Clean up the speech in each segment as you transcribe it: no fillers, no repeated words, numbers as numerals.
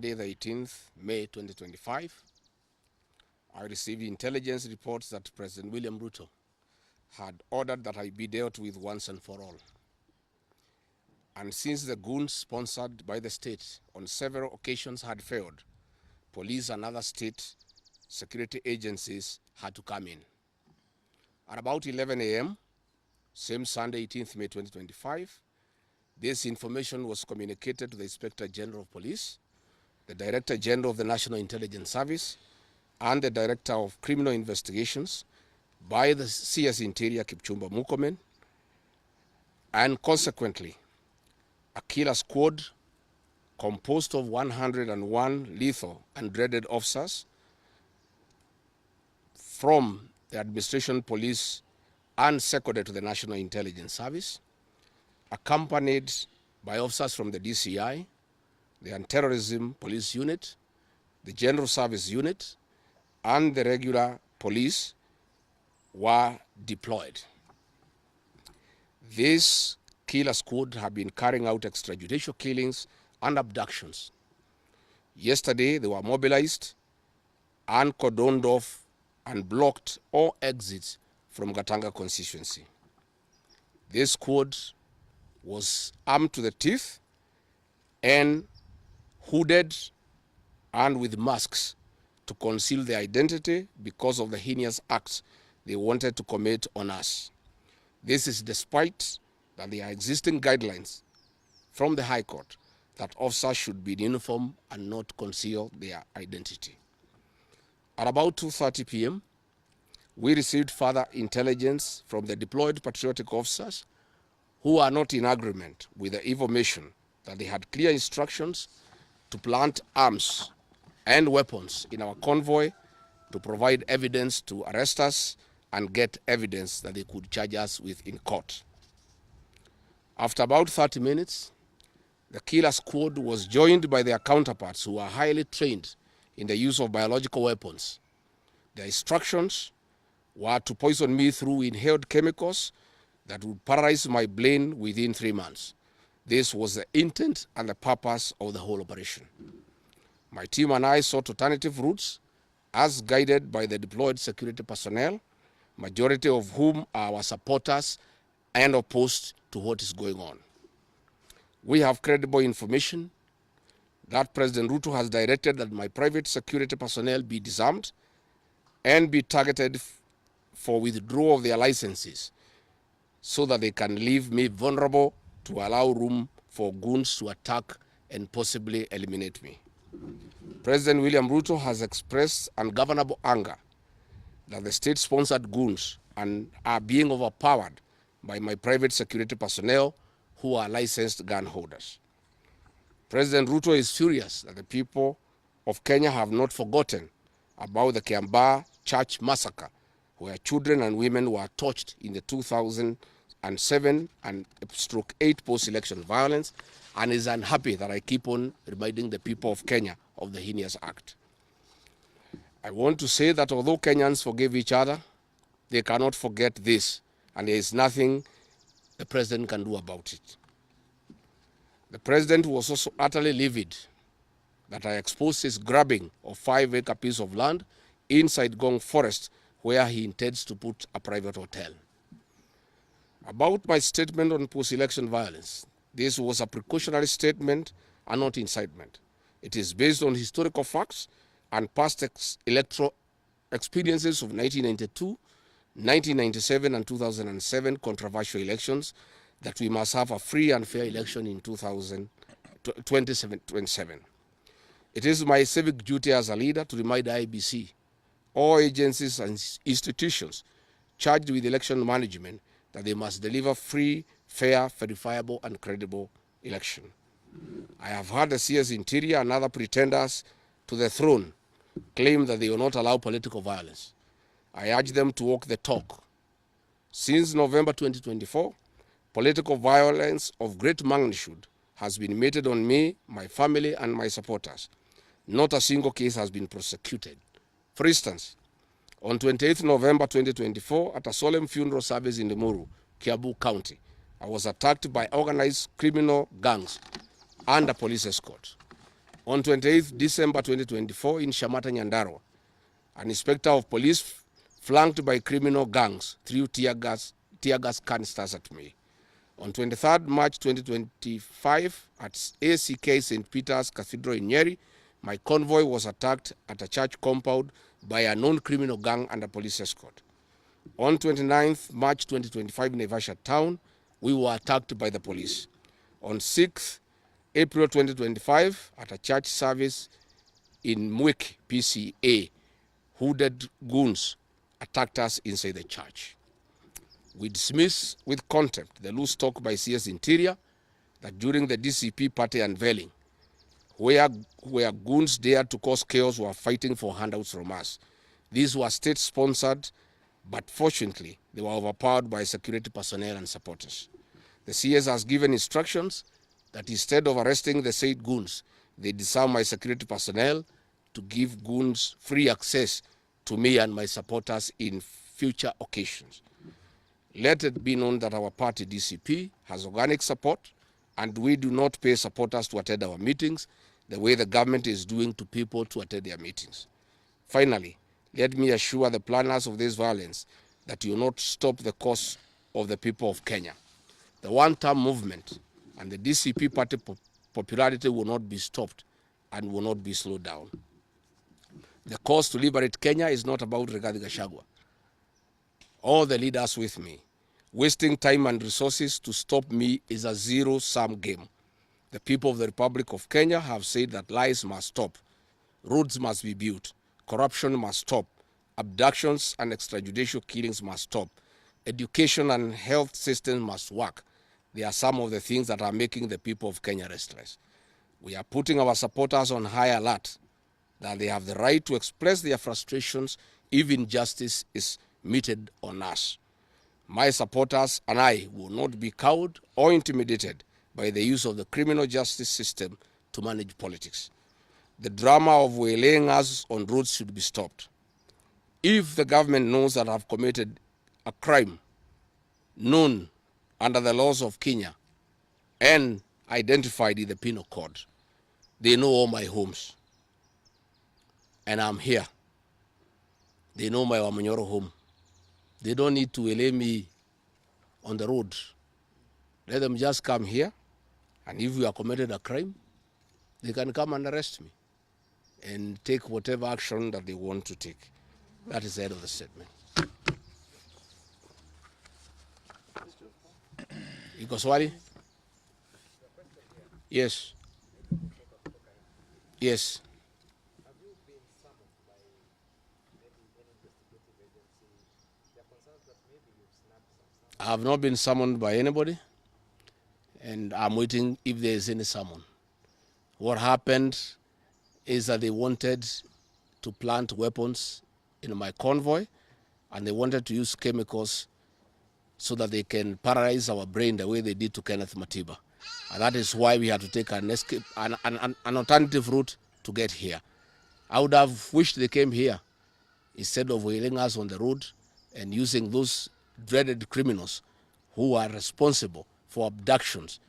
Monday, the 18th May 2025, I received intelligence reports that President William Ruto had ordered that I be dealt with once and for all. And since the goons sponsored by the state on several occasions had failed, police and other state security agencies had to come in. At about 11 a.m., same Sunday, 18th May 2025, this information was communicated to the Inspector General of Police, the Director General of the National Intelligence Service, and the Director of Criminal Investigations by the CS Interior Kipchumba Murkomen, and consequently, a killer squad composed of 101 lethal and dreaded officers from the administration police and seconded to the National Intelligence Service, accompanied by officers from the DCI, the Anti-Terrorism Police Unit, the General Service Unit, and the regular police were deployed. This killer squad have been carrying out extrajudicial killings and abductions. Yesterday, they were mobilized and cordoned off and blocked all exits from Gatanga constituency. This squad was armed to the teeth and hooded and with masks to conceal their identity because of the heinous acts they wanted to commit on us. This is despite that there are existing guidelines from the High Court that officers should be in uniform and not conceal their identity. At about 2:30 p.m., we received further intelligence from the deployed patriotic officers who are not in agreement with the information that they had clear instructions to plant arms and weapons in our convoy to provide evidence to arrest us and get evidence that they could charge us with in court. After about 30 minutes, the killer squad was joined by their counterparts who are highly trained in the use of biological weapons. Their instructions were to poison me through inhaled chemicals that would paralyze my brain within 3 months. This was the intent and the purpose of the whole operation. My team and I sought alternative routes as guided by the deployed security personnel, majority of whom are our supporters and opposed to what is going on. We have credible information that President Ruto has directed that my private security personnel be disarmed and be targeted for withdrawal of their licenses so that they can leave me vulnerable to allow room for goons to attack and possibly eliminate me. President William Ruto has expressed ungovernable anger that the state-sponsored goons are being overpowered by my private security personnel who are licensed gun holders. President Ruto is furious that the people of Kenya have not forgotten about the Kiambaa church massacre, where children and women were tortured in the 2007 and /8 post-election violence, and is unhappy that I keep on reminding the people of Kenya of the heinous act. I want to say that although Kenyans forgive each other, they cannot forget this, and there is nothing the president can do about it. The president was also utterly livid that I exposed his grabbing of 5-acre piece of land inside Gong Forest, where he intends to put a private hotel. About my statement on post-election violence, this was a precautionary statement and not incitement. It is based on historical facts and past electoral experiences of 1992, 1997, and 2007 controversial elections, that we must have a free and fair election in 2027. It is my civic duty as a leader to remind IEBC, all agencies and institutions charged with election management, that they must deliver free, fair, verifiable, and credible election. I have heard the CS Interior and other pretenders to the throne claim that they will not allow political violence. I urge them to walk the talk. Since November 2024, political violence of great magnitude has been meted on me, my family, and my supporters. Not a single case has been prosecuted. For instance, on 28th November 2024, at a solemn funeral service in Limuru, Kiambu County, I was attacked by organized criminal gangs and a police escort. On 28th December 2024 in Shamata, Nyandarua, an inspector of police flanked by criminal gangs threw tear gas canisters at me. On 23rd March 2025 at ACK St. Peter's Cathedral in Nyeri, my convoy was attacked at a church compound by a known criminal gang under police escort. On 29th March 2025 in Naivasha town, we were attacked by the police. On 6th April 2025 at a church service in Mwik, PCA, hooded goons attacked us inside the church. We dismiss with contempt the loose talk by CS Interior that during the DCP party unveiling, where goons dared to cause chaos were fighting for handouts from us. These were state-sponsored, but fortunately, they were overpowered by security personnel and supporters. The CS has given instructions that instead of arresting the said goons, they disarm my security personnel to give goons free access to me and my supporters in future occasions. Let it be known that our party, DCP, has organic support, and we do not pay supporters to attend our meetings the way the government is doing to people to attend their meetings. Finally, let me assure the planners of this violence that you will not stop the cause of the people of Kenya. The one-term movement and the DCP party popularity will not be stopped and will not be slowed down. The cause to liberate Kenya is not about Rigathi Gachagua. All the leaders with me. Wasting time and resources to stop me is a zero-sum game. The people of the Republic of Kenya have said that lies must stop, roads must be built, corruption must stop, abductions and extrajudicial killings must stop, education and health systems must work. They are some of the things that are making the people of Kenya restless. We are putting our supporters on high alert that they have the right to express their frustrations if injustice is meted on us. My supporters and I will not be cowed or intimidated by the use of the criminal justice system to manage politics. The drama of waylaying us on roads should be stopped. If the government knows that I have committed a crime known under the laws of Kenya and identified in the penal code, they know all my homes. And I'm here. They know my Wamanyoro home. They don't need to waylay me on the road. Let them just come here, and if you have committed a crime, they can come and arrest me and take whatever action that they want to take. That is the end of the statement. Iko swali? Yes. Yes. I have not been summoned by anybody, and I'm waiting if there is any summon. What happened is that they wanted to plant weapons in my convoy, and they wanted to use chemicals so that they can paralyze our brain the way they did to Kenneth Matiba. And that is why we had to take an alternative route to get here. I would have wished they came here instead of wailing us on the road and using those dreaded criminals who are responsible for abductions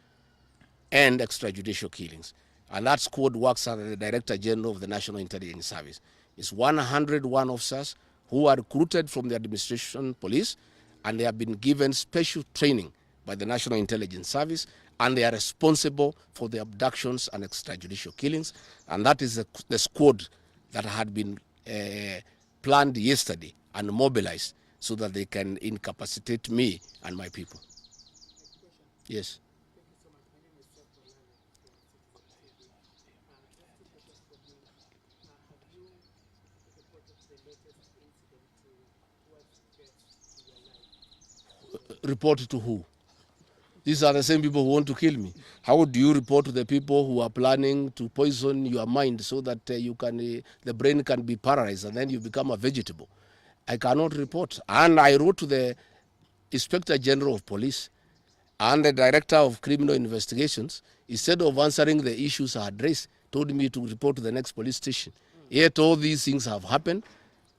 and extrajudicial killings. And that squad works under the Director General of the National Intelligence Service. It's 101 officers who are recruited from the administration police, and they have been given special training by the National Intelligence Service, and they are responsible for the abductions and extrajudicial killings. And that is the squad that had been planned yesterday and mobilized so that they can incapacitate me and my people. Yes. Report to who? These are the same people who want to kill me. How do you report to the people who are planning to poison your mind so that the brain can be paralyzed and then you become a vegetable? I cannot report. And I wrote to the Inspector General of Police and the Director of Criminal Investigations. Instead of answering the issues I had raised, told me to report to the next police station. Yet all these things have happened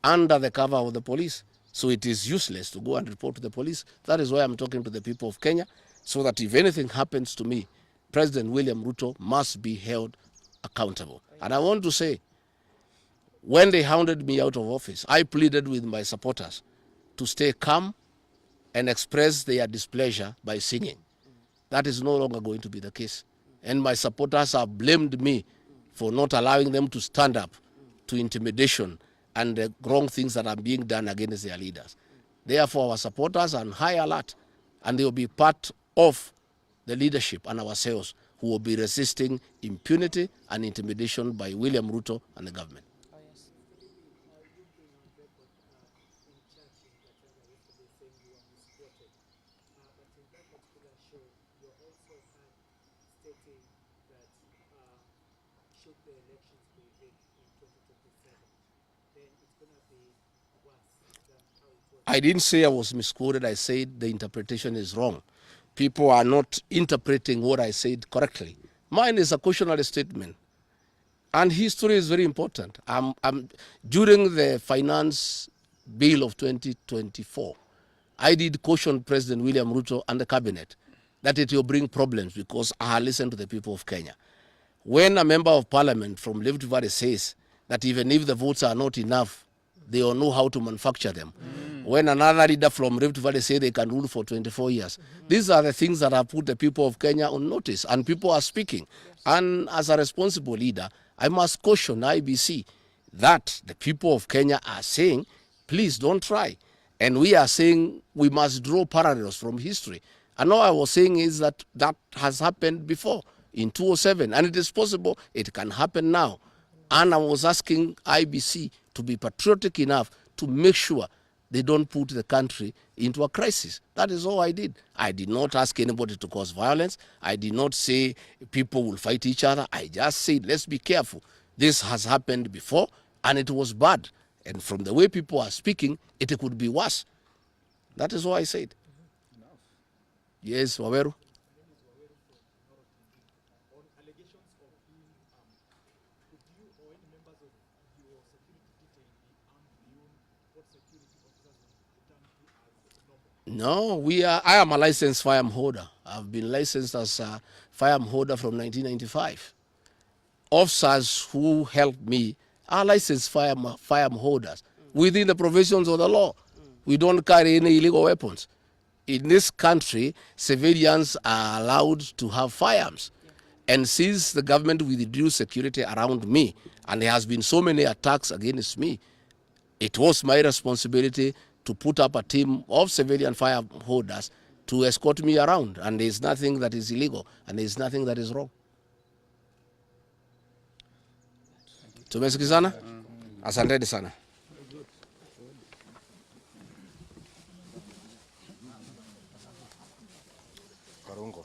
under the cover of the police. So it is useless to go and report to the police. That is why I'm talking to the people of Kenya, so that if anything happens to me, President William Ruto must be held accountable. And I want to say, when they hounded me out of office, I pleaded with my supporters to stay calm and express their displeasure by singing. That is no longer going to be the case. And my supporters have blamed me for not allowing them to stand up to intimidation and the wrong things that are being done against their leaders. Therefore, our supporters are on high alert, and they will be part of the leadership and ourselves who will be resisting impunity and intimidation by William Ruto and the government. Oh, yes. Should the elections be rigged in 2027, then it's going to be worse than how it was. I didn't say I was misquoted. I said the interpretation is wrong. People are not interpreting what I said correctly. Mine is a cautionary statement. And history is very important. During the finance bill of 2024, I did caution President William Ruto and the cabinet that it will bring problems because I listened to the people of Kenya. When a member of parliament from Rift Valley says that even if the votes are not enough, they will know how to manufacture them. When another leader from Rift Valley says they can rule for 24 years, these are the things that have put the people of Kenya on notice, and people are speaking. And as a responsible leader, I must caution IBC that the people of Kenya are saying, please don't try. And we are saying we must draw parallels from history. And all I was saying is that that has happened before in 2007, and it is possible it can happen now. And I was asking IBC to be patriotic enough to make sure they don't put the country into a crisis. That is all I did. I did not ask anybody to cause violence. I did not say people will fight each other. I just said, let's be careful. This has happened before, and it was bad. And from the way people are speaking, it could be worse. That is all I said. Yes, Waweru. No, I am a licensed firearm holder. I've been licensed as a firearm holder from 1995. Officers who helped me are licensed firearm holders within the provisions of the law. We don't carry any illegal weapons. In this country, civilians are allowed to have firearms. And since the government withdrew security around me, and there has been so many attacks against me, it was my responsibility to put up a team of civilian firearm holders to escort me around. And there's nothing that is illegal, and there's nothing that is wrong. Tumesikizana? Asanteni sana. Karungo.